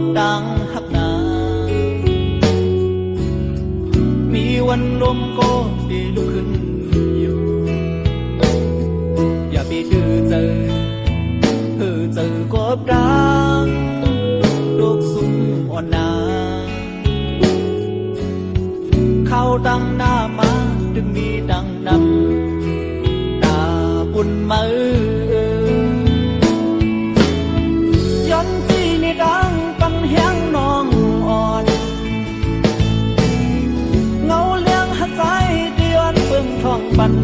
บดังหักนามีวันลมก็ดีลุกขึ้นอยู่อย่าไปดื้อเจอกบดังลูกสุ่มอ่อนนาเข้าดังหน้ามาดึงมีดังนำตาบุญมือย้อนที่นี่ดังปันแห้งน้องอ่อนเงาเลี้ยงหักใจเดียนเบิ่งท้องปัน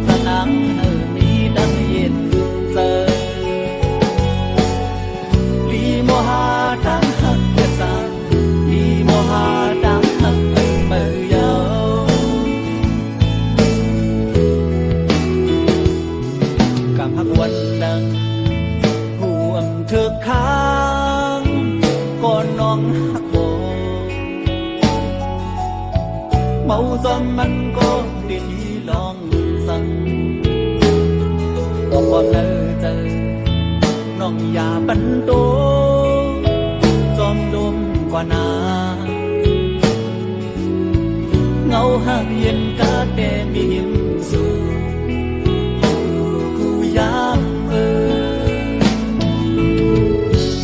สนังมีดังเย็นเจอลีโมหาดังหักเกิดสานลีโมหาดังหักเป็นเมื่อยาวกำหักวันดังห่วมเธอค้างก่อนน้องหักโบเมาจนมันก็ดีลองสั่งบอกว่าเจอน้องอย่าปันโตจอมดมกว่านาเงาหักเย็นกะแต่มีหิมสูกูยาม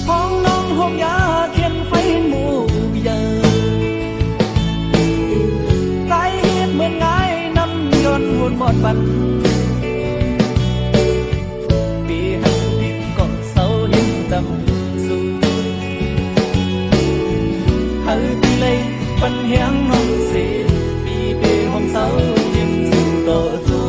ห้องน้องห้องยาเทียนไฟหมู่เยอะใจเฮ็ดเหมือนไงน้ำยนต์หุ่นหมดบันปีหักดิบก็เศร้าเห็นจำสูหาปีเลยปันแห้งน้องเสียปีเปห้องเศร้าเห็นสู่ต่อสู้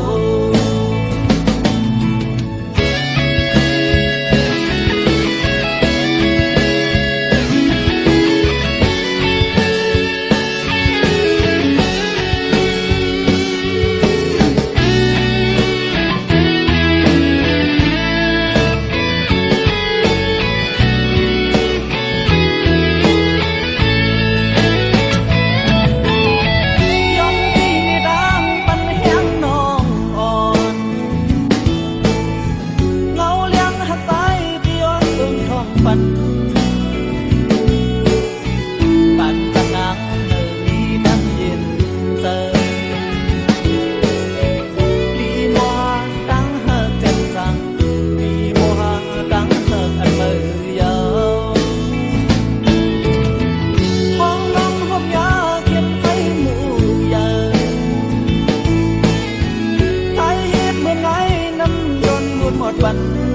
วัน